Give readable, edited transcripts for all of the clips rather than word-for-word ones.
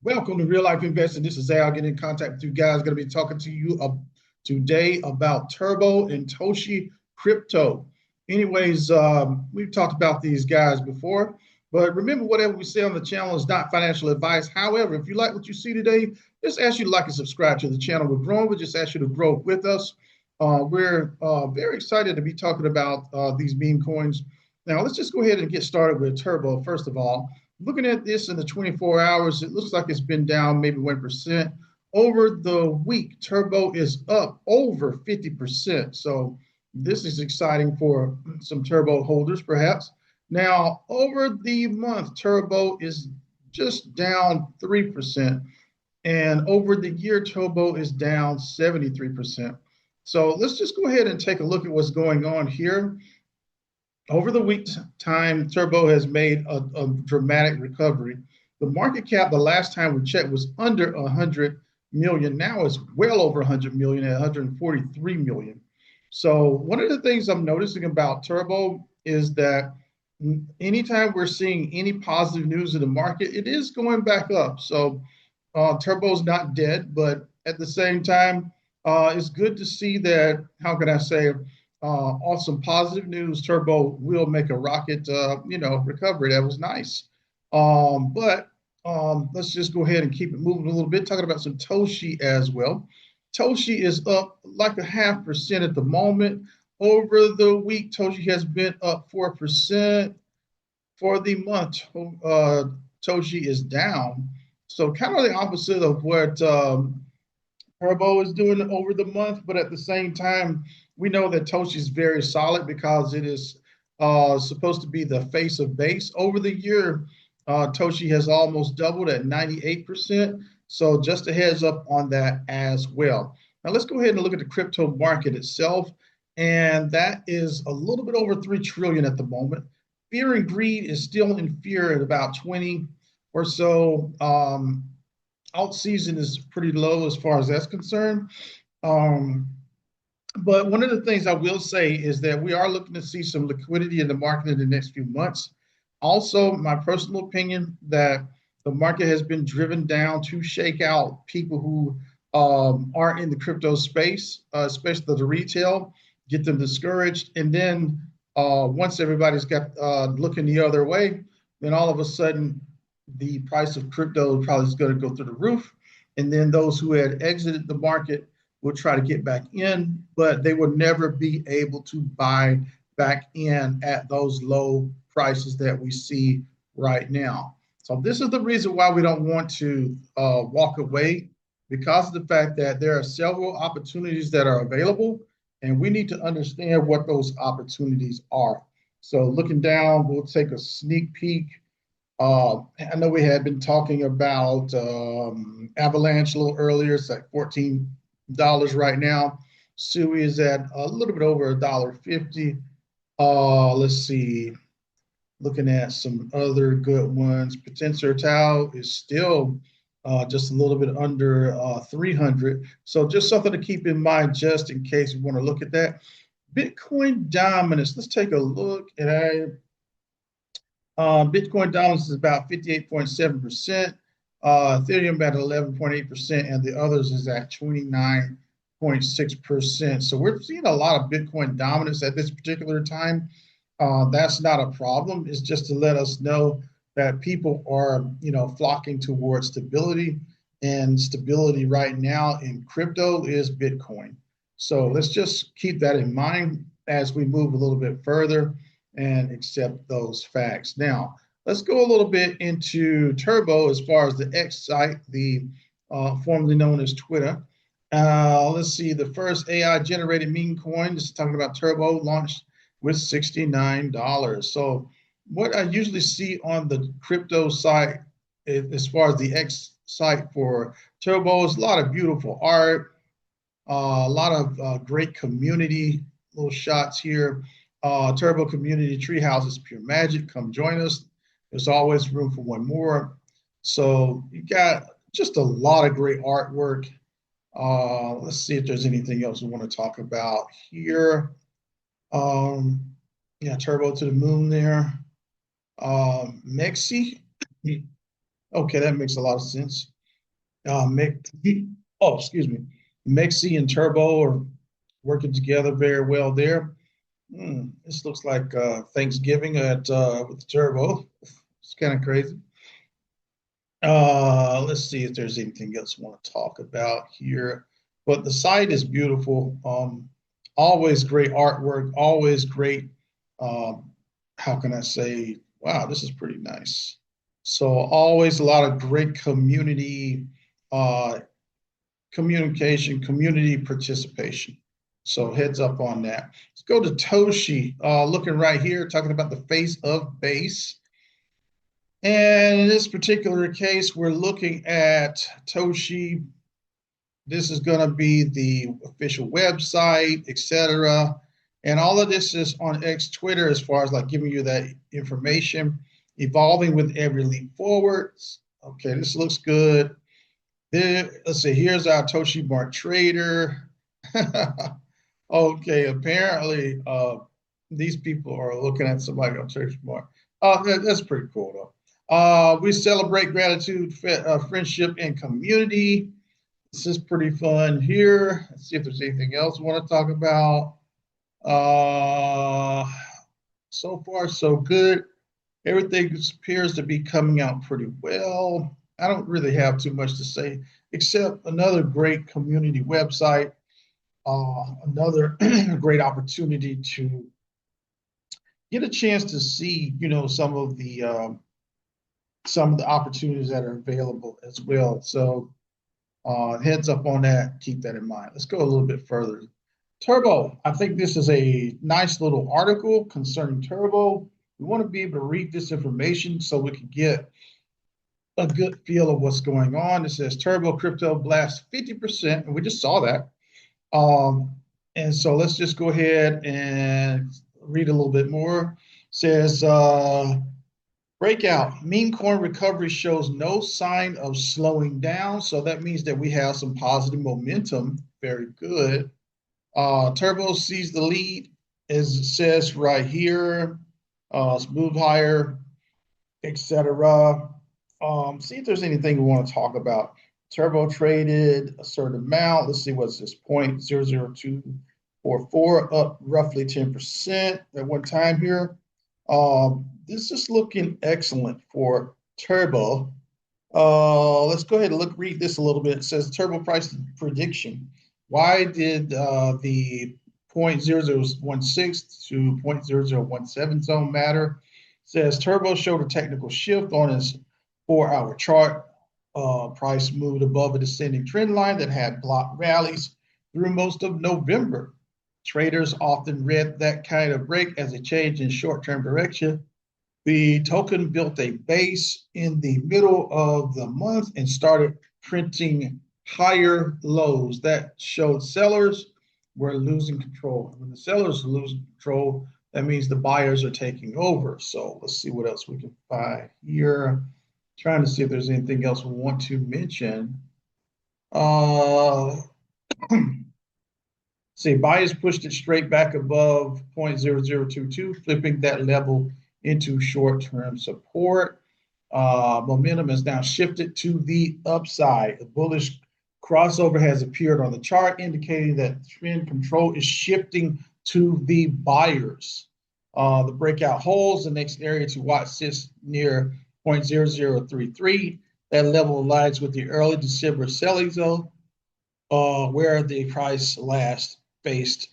Welcome to Real Life Investing. This is Al getting in contact with you guys. Going to be talking to you today about Turbo and Toshi crypto. Anyways, we've talked about these guys before, but remember, whatever we say on the channel is not financial advice. However, if you like what you see today, just ask you to like and subscribe to the channel. We're growing. We just ask you to grow with us. We're very excited to be talking about these meme coins. Now, let's just go ahead and get started with Turbo. First of all, looking at this in the 24 hours, it looks like it's been down maybe 1%. Over the week, Turbo is up over 50%. So this is exciting for some Turbo holders, perhaps. Now, over the month, Turbo is just down 3%. And over the year, Turbo is down 73%. So let's just go ahead and take a look at what's going on here. Over the week time, Turbo has made a dramatic recovery. The market cap, the last time we checked, was under 100 million. Now it's well over 100 million at 143 million. So one of the things I'm noticing about Turbo is that anytime we're seeing any positive news in the market, it is going back up. So Turbo's not dead, but at the same time, it's good to see that, how can I say, on some positive news, Turbo will make a rocket, recovery. That was nice. But let's just go ahead and keep it moving a little bit. Talking about some Toshi as well. Toshi is up like a 0.5% at the moment. Over the week, Toshi has been up 4%. For the month, Toshi is down. So kind of the opposite of what Turbo is doing over the month, but at the same time, we know that Toshi is very solid because it is supposed to be the face of base. Over the year, Toshi has almost doubled at 98%. So just a heads up on that as well. Now let's go ahead and look at the crypto market itself. And that is a little bit over 3 trillion at the moment. Fear and greed is still in fear at about 20 or so. Alt season is pretty low as far as that's concerned. But one of the things I will say is that we are looking to see some liquidity in the market in the next few months. Also, my personal opinion that the market has been driven down to shake out people who are in the crypto space, especially the retail, get them discouraged. And then once everybody's got looking the other way, then all of a sudden the price of crypto probably is going to go through the roof. And then those who had exited the market will try to get back in, but they will never be able to buy back in at those low prices that we see right now. So this is the reason why we don't want to walk away, because of the fact that there are several opportunities that are available, and we need to understand what those opportunities are. So looking down, we'll take a sneak peek. I know we had been talking about Avalanche a little earlier. It's like $14 right now. Sui is at a little bit over $1.50. Let's see. Looking at some other good ones. Potential Tau is still just a little bit under 300. So just something to keep in mind just in case you want to look at that. Bitcoin dominance. Let's take a look at Bitcoin dominance is about 58.7%. Ethereum at 11.8%, and the others is at 29.6%. So we're seeing a lot of Bitcoin dominance at this particular time. That's not a problem. It's just to let us know that people are, flocking towards stability, and stability right now in crypto is Bitcoin. So let's just keep that in mind as we move a little bit further and accept those facts. Now, let's go a little bit into Turbo as far as the X site, the formerly known as Twitter. Let's see, the first AI-generated meme coin, this is talking about Turbo, launched with $69. So what I usually see on the crypto site, as far as the X site for Turbo, is a lot of beautiful art, a lot of great community little shots here. Turbo Community Treehouse is pure magic. Come join us. There's always room for one more. So you got just a lot of great artwork. Let's see if there's anything else we want to talk about here. Yeah, Turbo to the moon there. Mexi Okay, that makes a lot of sense. Oh, excuse me. Mexi and Turbo are working together very well there. This looks like Thanksgiving at with Turbo. It's kind of crazy. Let's see if there's anything else I want to talk about here. But the site is beautiful. Always great artwork. Always great. Um, how can I say? Wow, this is pretty nice. So always a lot of great community uh, communication, community participation. So heads up on that. Let's go to Toshi. Looking right here, talking about the face of base. And in this particular case, we're looking at Toshi. This is going to be the official website, etc. And all of this is on X Twitter as far as like giving you that information, evolving with every leap forwards. Okay, this looks good. Let's see, here's our Toshi Mart trader. Okay, apparently these people are looking at somebody on Toshi Mart. That's pretty cool though. We celebrate gratitude, friendship, and community. This is pretty fun here. Let's see if there's anything else we want to talk about. Uh, so far, so good. Everything appears to be coming out pretty well. I don't really have too much to say, except another great community website, another great opportunity to get a chance to see, some of the opportunities that are available as well. So heads up on that. Keep that in mind. Let's go a little bit further. Turbo. I think this is a nice little article concerning Turbo. We want to be able to read this information so we can get a good feel of what's going on. It says Turbo crypto blast 50%, and we just saw that. And so let's just go ahead and read a little bit more. It says breakout. Meme coin recovery shows no sign of slowing down. So that means that we have some positive momentum. Very good. Turbo sees the lead, as it says right here. Smooth higher, etc. See if there's anything we want to talk about. Turbo traded a certain amount. Let's see what's this 0.00244, up roughly 10% at one time here. This is looking excellent for Turbo. Let's go ahead and read this a little bit. It says Turbo price prediction. Why did the 0.0016 to 0.0017 zone matter? It says Turbo showed a technical shift on its 4-hour chart. Price moved above a descending trend line that had blocked rallies through most of November. Traders often read that kind of break as a change in short-term direction. The token built a base in the middle of the month and started printing higher lows. That showed sellers were losing control. When the sellers are losing control, that means the buyers are taking over. So let's see what else we can find here. Trying to see if there's anything else we want to mention. See, buyers pushed it straight back above 0.0022, flipping that level into short-term support. Momentum has now shifted to the upside. The bullish crossover has appeared on the chart, indicating that trend control is shifting to the buyers. The breakout holds. The next area to watch sits near 0.0033. That level aligns with the early December selling zone, where the price last faced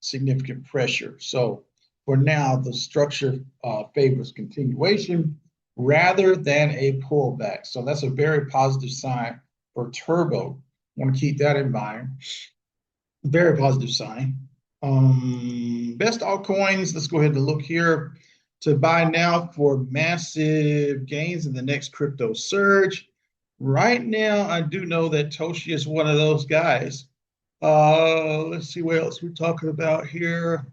significant pressure. So for now, the structure favors continuation rather than a pullback. So that's a very positive sign for Turbo. I want to keep that in mind. Very positive sign. Best altcoins, let's go ahead and look here to buy now for massive gains in the next crypto surge. Right now, I do know that Toshi is one of those guys. Let's see what else we're talking about here.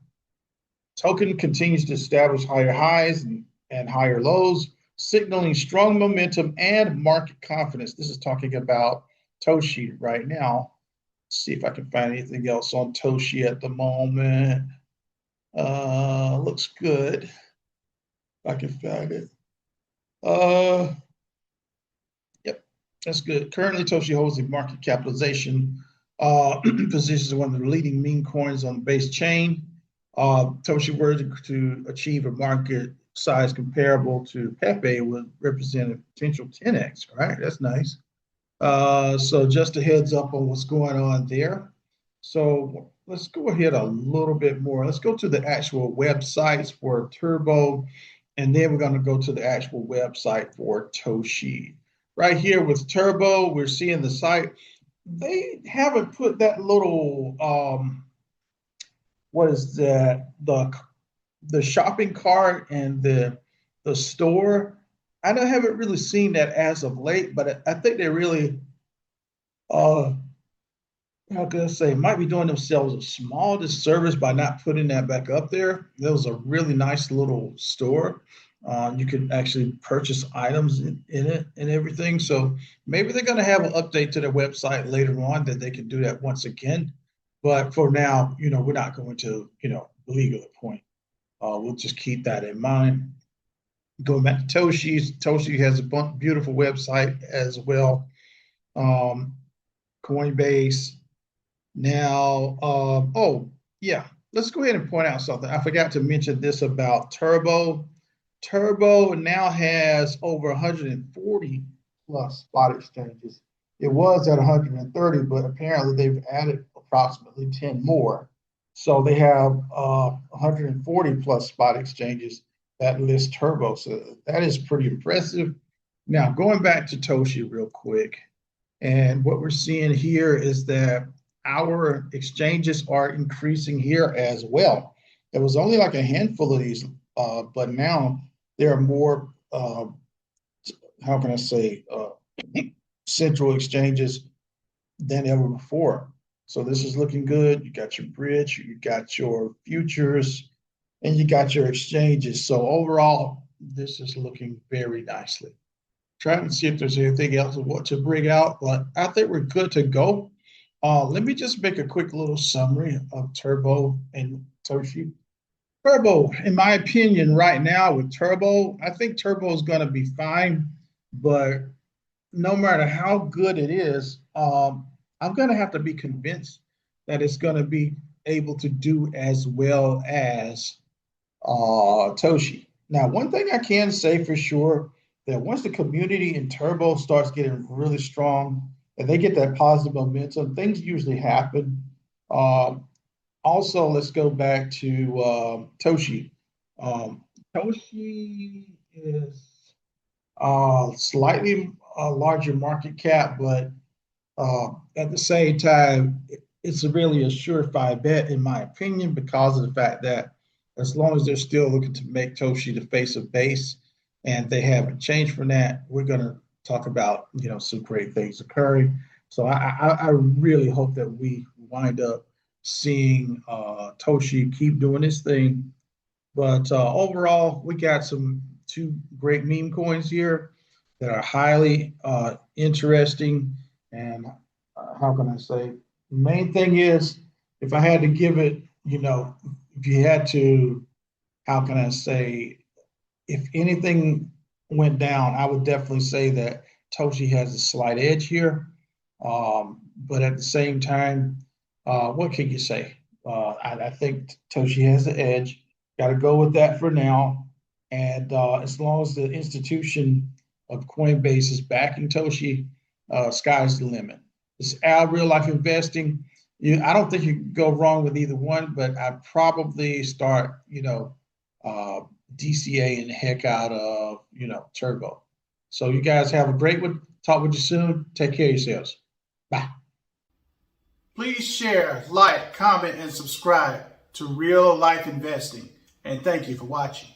Token continues to establish higher highs and higher lows, signaling strong momentum and market confidence. This is talking about Toshi right now. Let's see if I can find anything else on Toshi at the moment. Looks good. If I can find it. That's good. Currently, Toshi holds the market capitalization positions one of the leading meme coins on the base chain. Toshi were to achieve a market size comparable to Pepe would represent a potential 10x, right? That's nice. So just a heads up on what's going on there. So let's go ahead a little bit more. Let's go to the actual websites for Turbo, and then we're going to go to the actual website for Toshi. Right here with Turbo, we're seeing the site. They haven't put that little what is that, the shopping cart and the store. I haven't really seen that as of late, but I think they really uh how can I say, might be doing themselves a small disservice by not putting that back up there. That was a really nice little store. You could actually purchase items in it and everything. So maybe they're going to have an update to their website later on that they can do that once again. But for now, we're not going to, belabor the point. We'll just keep that in mind. Going back to Toshi's, Toshi has a beautiful website as well. Coinbase. Now, oh, yeah, let's go ahead and point out something. I forgot to mention this about Turbo. Turbo now has over 140 plus spot exchanges. It was at 130, but apparently they've added approximately 10 more. So they have 140 plus spot exchanges that list Turbo. So that is pretty impressive. Now, going back to Toshi real quick, and what we're seeing here is that our exchanges are increasing here as well. There was only like a handful of these, but now there are more, how can I say, central exchanges than ever before. So this is looking good. You got your bridge, you got your futures, and you got your exchanges. So overall, this is looking very nicely. Trying to see if there's anything else I want to bring out, but I think we're good to go. Let me just make a quick little summary of Turbo and Toshi. Turbo, in my opinion, right now with Turbo, I think Turbo is going to be fine, but no matter how good it is, I'm going to have to be convinced that it's going to be able to do as well as Toshi. Now, one thing I can say for sure that once the community in Turbo starts getting really strong and they get that positive momentum, things usually happen. Also, let's go back to Toshi. Toshi is slightly larger market cap, but at the same time, it's really a surefire bet, in my opinion, because of the fact that as long as they're still looking to make Toshi the face of base and they haven't changed from that, we're going to talk about some great things occurring. So I really hope that we wind up seeing Toshi keep doing his thing. But overall, we got two great meme coins here that are highly interesting. And how can I say? The main thing is, if I had to give it, if you had to, how can I say, if anything went down, I would definitely say that Toshi has a slight edge here. But at the same time, what can you say? I think Toshi has the edge. Got to go with that for now. And as long as the institution of Coinbase is backing Toshi, sky's the limit. It's real life investing. I don't think you can go wrong with either one, but I'd probably start, DCA and the heck out of, Turbo. So you guys have a great one. Talk with you soon. Take care of yourselves. Bye. Please share, like, comment, and subscribe to Real Life Investing. And thank you for watching.